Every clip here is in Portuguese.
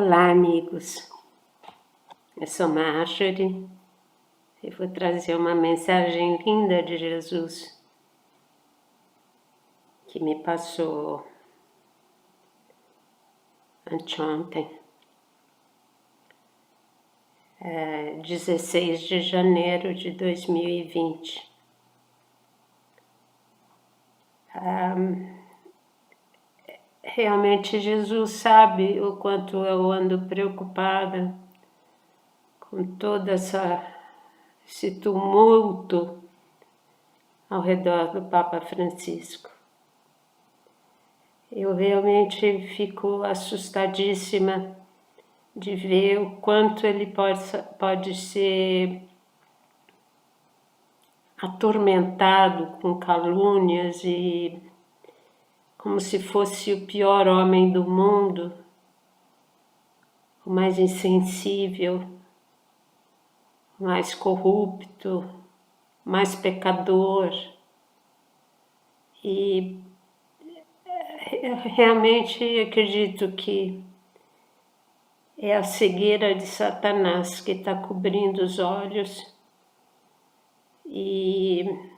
Olá, amigos. Eu sou Marjorie e vou trazer uma mensagem linda de Jesus que me passou anteontem, 16 de janeiro de 2020. Realmente Jesus sabe o quanto eu ando preocupada com todo esse tumulto ao redor do Papa Francisco. Eu realmente fico assustadíssima de ver o quanto ele pode ser atormentado com calúnias e como se fosse o pior homem do mundo, o mais insensível, o mais corrupto, o mais pecador. E eu realmente acredito que é a cegueira de Satanás que está cobrindo os olhos e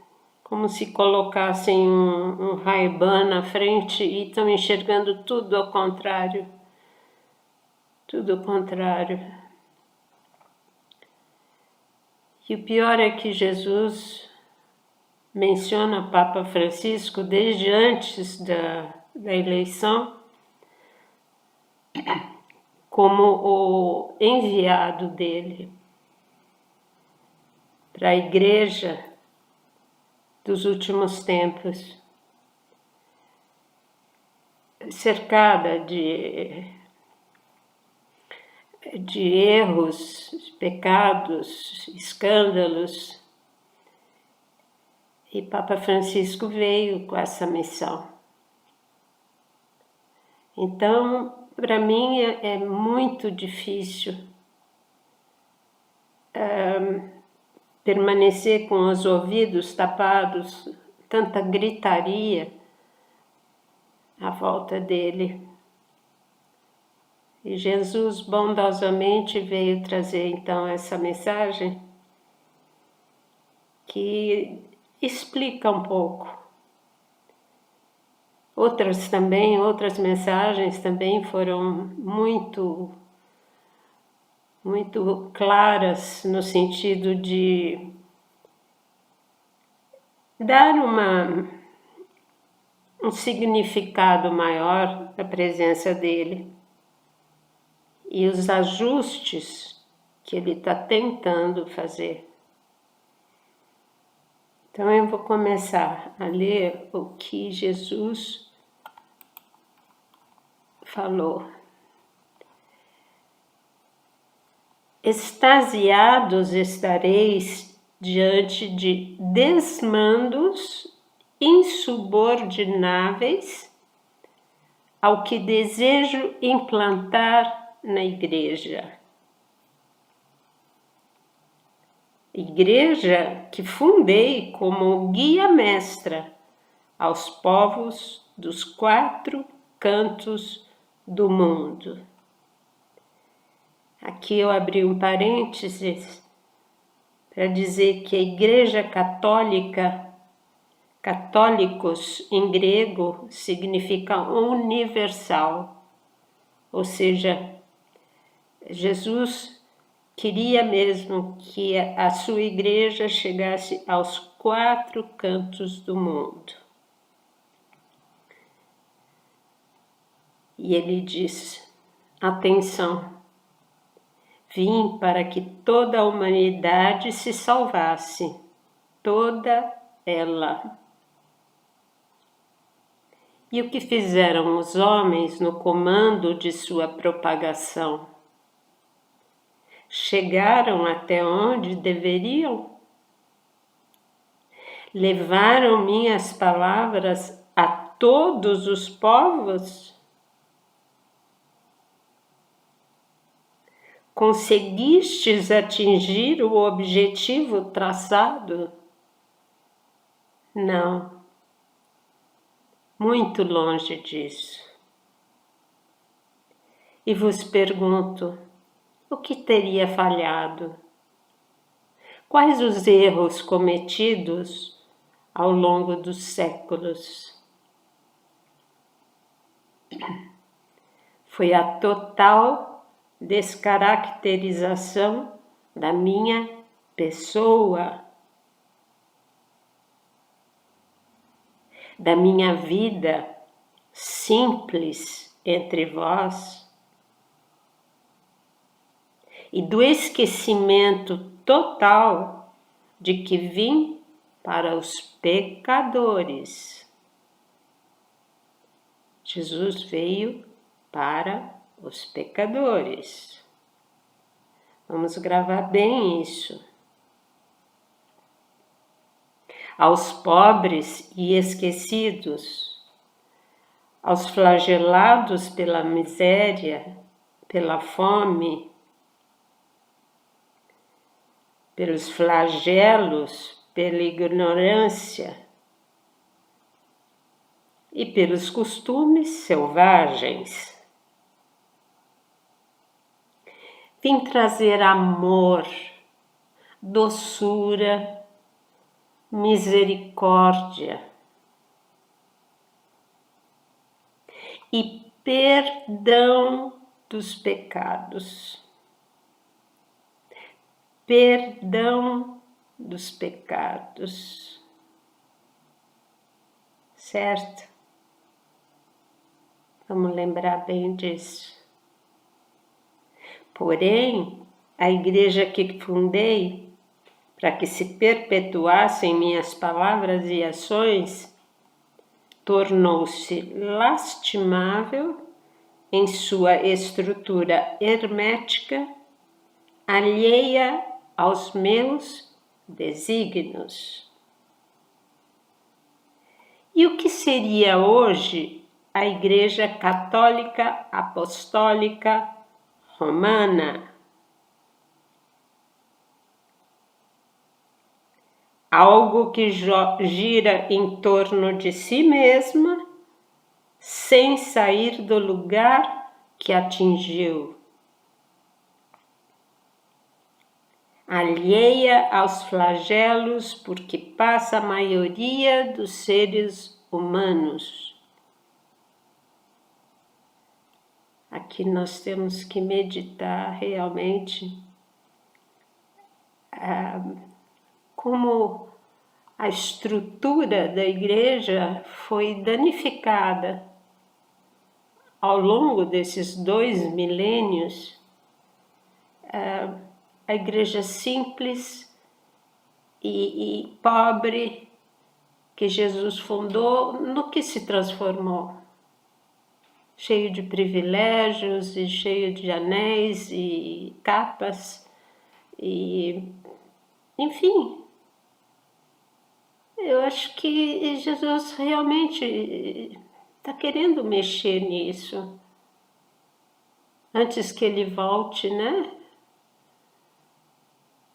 como se colocassem um Ray-Ban na frente e estão enxergando tudo ao contrário. Tudo ao contrário. E o pior é que Jesus menciona Papa Francisco desde antes da eleição como o enviado dele para a igreja dos últimos tempos, cercada de erros, pecados, escândalos. E Papa Francisco veio com essa missão. Então, para mim é muito difícil permanecer com os ouvidos tapados, tanta gritaria à volta dele. E Jesus bondosamente veio trazer então essa mensagem que explica um pouco. Outras mensagens também foram muito claras no sentido de dar um significado maior à presença dele e os ajustes que ele está tentando fazer. Então eu vou começar a ler o que Jesus falou. Extasiados estareis diante de desmandos insubordináveis ao que desejo implantar na igreja. Igreja que fundei como guia mestra aos povos dos 4 cantos do mundo. Aqui eu abri um parênteses para dizer que a Igreja Católica, católicos em grego, significa universal, ou seja, Jesus queria mesmo que a sua igreja chegasse aos 4 cantos do mundo. E ele diz, atenção, vim para que toda a humanidade se salvasse, toda ela. E o que fizeram os homens no comando de sua propagação? Chegaram até onde deveriam? Levaram minhas palavras a todos os povos? Conseguistes atingir o objetivo traçado? Não, muito longe disso. E vos pergunto, o que teria falhado? Quais os erros cometidos ao longo dos séculos? Foi a total descaracterização da minha pessoa, da minha vida simples entre vós, e do esquecimento total de que vim para os pecadores. Jesus veio para os pecadores. Vamos gravar bem isso. Aos pobres e esquecidos, aos flagelados pela miséria, pela fome, pelos flagelos, pela ignorância e pelos costumes selvagens. Vim trazer amor, doçura, misericórdia e perdão dos pecados. Perdão dos pecados. Certo? Vamos lembrar bem disso. Porém, a igreja que fundei, para que se perpetuassem minhas palavras e ações, tornou-se lastimável em sua estrutura hermética, alheia aos meus desígnios. E o que seria hoje a Igreja Católica Apostólica Romana? Algo que gira em torno de si mesma, sem sair do lugar que atingiu. Alheia aos flagelos porque passa a maioria dos seres humanos. Aqui nós temos que meditar realmente como a estrutura da igreja foi danificada ao longo desses 2 milênios. A igreja simples e pobre que Jesus fundou, no que se transformou? Cheio de privilégios e cheio de anéis e capas e, enfim, eu acho que Jesus realmente está querendo mexer nisso antes que ele volte, né?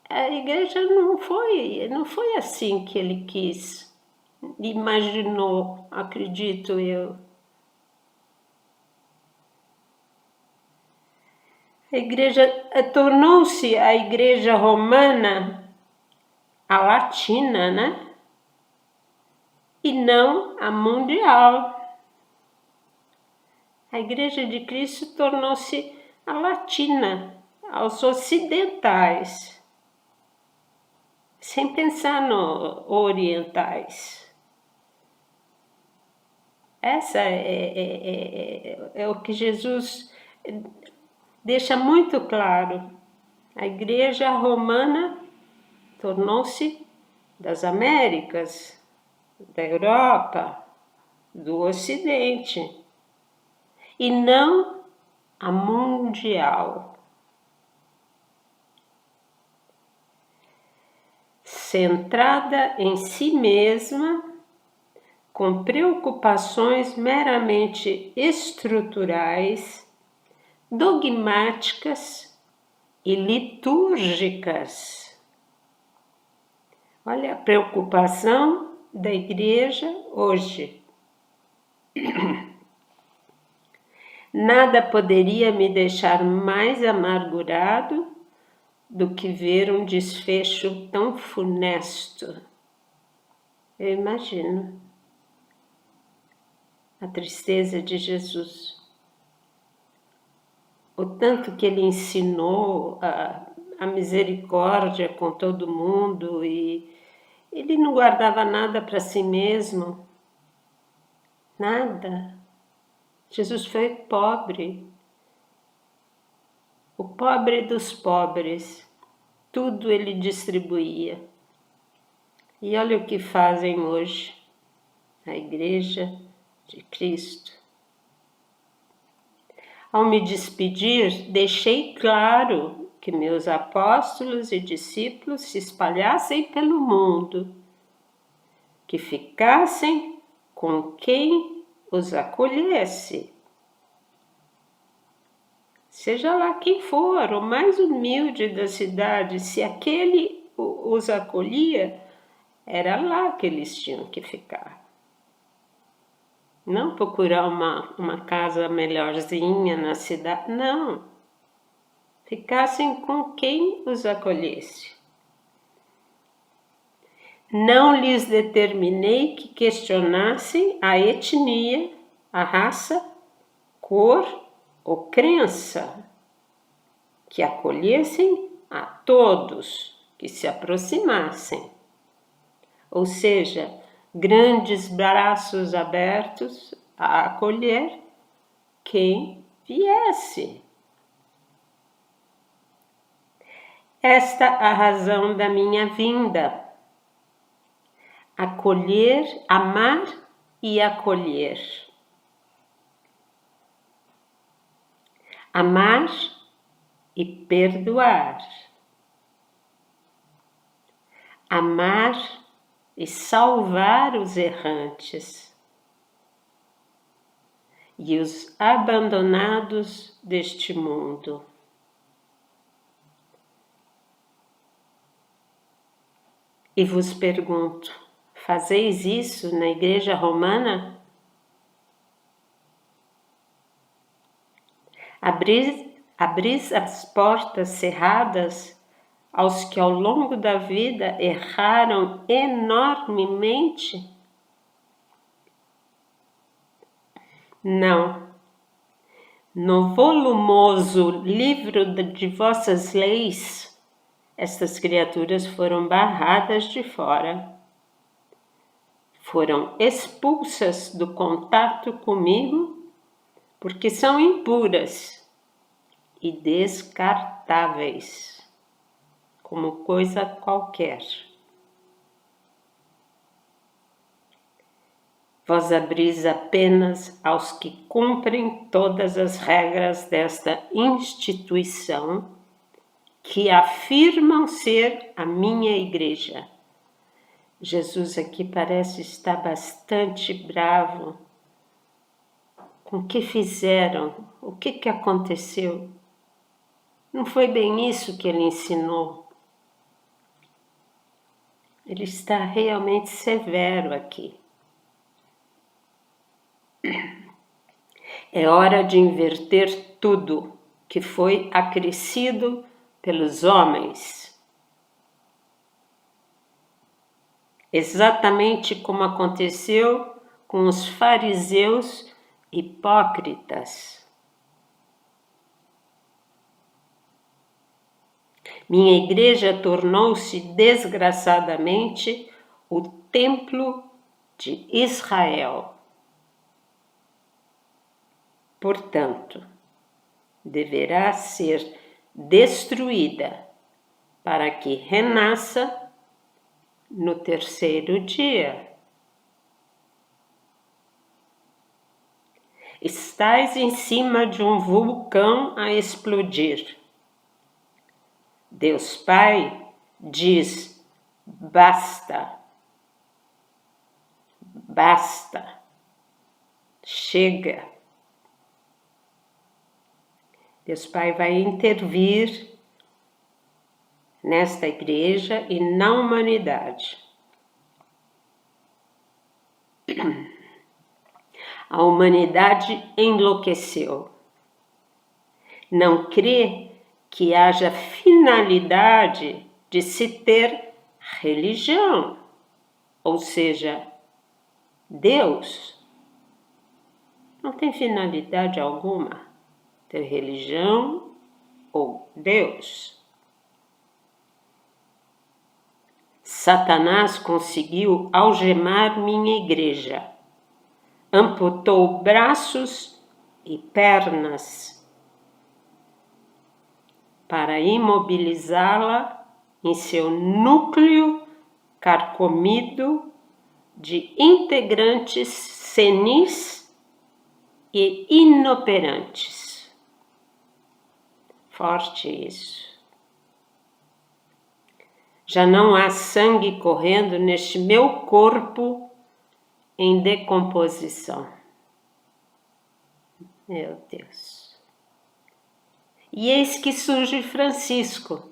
A igreja não foi assim que ele quis, imaginou, acredito eu. A igreja tornou-se a igreja romana, a latina, né? E não a mundial. A igreja de Cristo tornou-se a latina, aos ocidentais, sem pensar no orientais. Essa é o que Jesus deixa muito claro. A igreja romana tornou-se das Américas, da Europa, do Ocidente, e não a mundial. Centrada em si mesma, com preocupações meramente estruturais, dogmáticas e litúrgicas. Olha a preocupação da igreja hoje. Nada poderia me deixar mais amargurado do que ver um desfecho tão funesto. Eu imagino a tristeza de Jesus. O tanto que ele ensinou a misericórdia com todo mundo e ele não guardava nada para si mesmo. Nada. Jesus foi pobre. O pobre dos pobres. Tudo ele distribuía. E olha o que fazem hoje a Igreja de Cristo. Ao me despedir, deixei claro que meus apóstolos e discípulos se espalhassem pelo mundo, que ficassem com quem os acolhesse. Seja lá quem for, o mais humilde da cidade, se aquele os acolhia, era lá que eles tinham que ficar. Não procurar uma casa melhorzinha na cidade, não. Ficassem com quem os acolhesse. Não lhes determinei que questionassem a etnia, a raça, cor ou crença, que acolhessem a todos, que se aproximassem. Ou seja, grandes braços abertos a acolher quem viesse. Esta a razão da minha vinda. Acolher, amar e acolher. Amar e perdoar. Amar e salvar os errantes e os abandonados deste mundo. E vos pergunto, fazeis isso na Igreja Romana? Abris as portas cerradas aos que ao longo da vida erraram enormemente? Não. No volumoso livro de vossas leis, estas criaturas foram barradas de fora. Foram expulsas do contato comigo porque são impuras e descartáveis, como coisa qualquer. Vós abris apenas aos que cumprem todas as regras desta instituição, que afirmam ser a minha igreja. Jesus aqui parece estar bastante bravo com o que fizeram, o que aconteceu. Não foi bem isso que ele ensinou. Ele está realmente severo aqui. É hora de inverter tudo que foi acrescido pelos homens. Exatamente como aconteceu com os fariseus hipócritas. Minha igreja tornou-se desgraçadamente o templo de Israel. Portanto, deverá ser destruída para que renasça no terceiro dia. Estais em cima de um vulcão a explodir. Deus Pai diz: basta, basta, chega. Deus Pai vai intervir nesta igreja e na humanidade. A humanidade enlouqueceu. Não crê que haja finalidade de se ter religião, ou seja, Deus. Não tem finalidade alguma ter religião ou Deus. Satanás conseguiu algemar minha igreja, amputou braços e pernas para imobilizá-la em seu núcleo carcomido de integrantes senis e inoperantes. Forte isso. Já não há sangue correndo neste meu corpo em decomposição. Meu Deus. E eis que surge Francisco,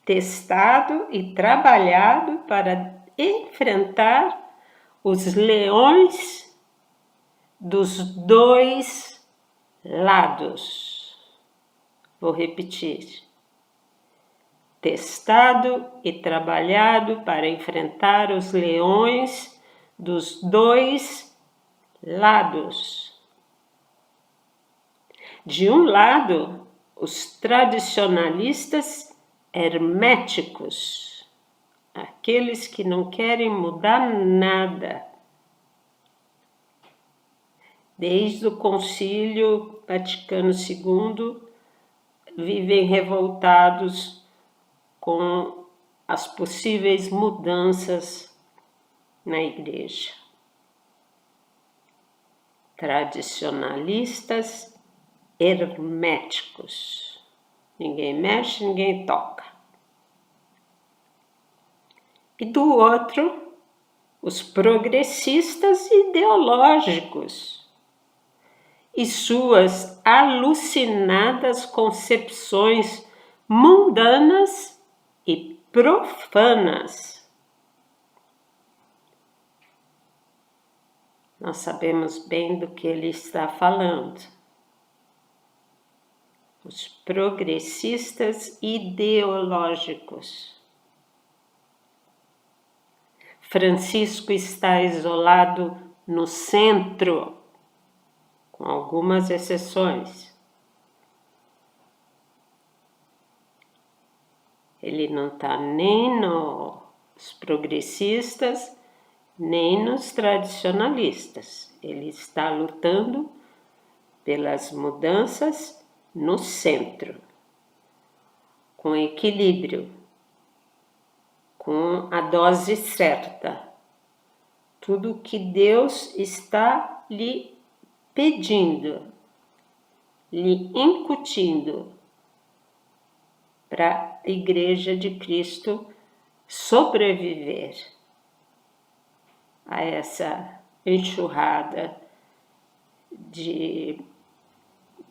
testado e trabalhado para enfrentar os leões dos dois lados. Vou repetir. Testado e trabalhado para enfrentar os leões dos dois lados. De um lado, os tradicionalistas herméticos, aqueles que não querem mudar nada. Desde o Concílio Vaticano II, vivem revoltados com as possíveis mudanças na igreja. Tradicionalistas herméticos. Ninguém mexe, ninguém toca. E do outro, os progressistas ideológicos e suas alucinadas concepções mundanas e profanas. Nós sabemos bem do que ele está falando. Os progressistas ideológicos. Francisco está isolado no centro, com algumas exceções. Ele não está nem nos progressistas, nem nos tradicionalistas. Ele está lutando pelas mudanças no centro, com equilíbrio, com a dose certa. Tudo o que Deus está lhe pedindo, lhe incutindo para a Igreja de Cristo sobreviver a essa enxurrada de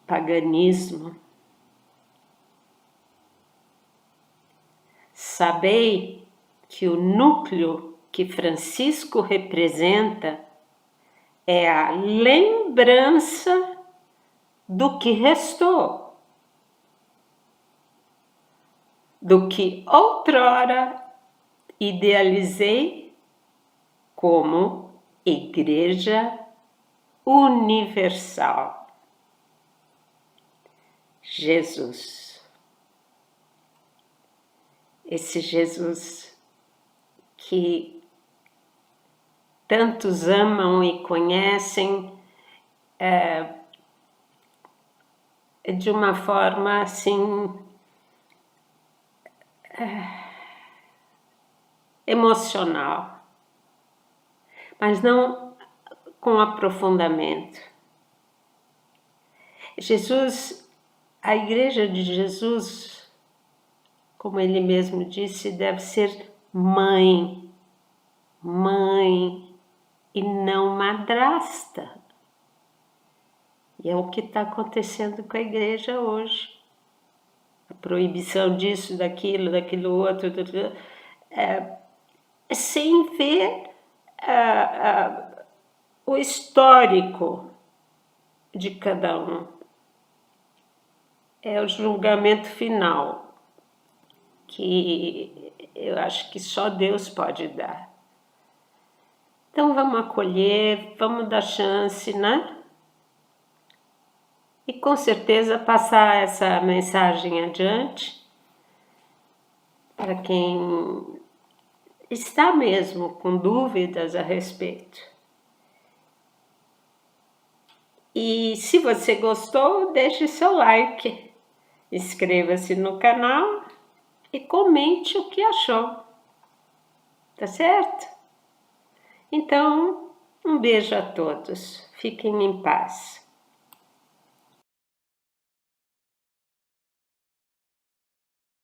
paganismo. Sabei que o núcleo que Francisco representa é a lembrança do que restou, do que outrora idealizei como Igreja Universal. Jesus. Esse Jesus que tantos amam e conhecem de uma forma assim emocional, mas não com aprofundamento. Jesus, a Igreja de Jesus, como ele mesmo disse, deve ser mãe e não madrasta. E é o que está acontecendo com a igreja hoje. A proibição disso, daquilo outro, sem ver o histórico de cada um. é o julgamento final, que eu acho que só Deus pode dar. Então vamos acolher, vamos dar chance, né? E com certeza passar essa mensagem adiante para quem está mesmo com dúvidas a respeito. E se você gostou, deixe seu like, inscreva-se no canal e comente o que achou, tá certo? Então, um beijo a todos, fiquem em paz.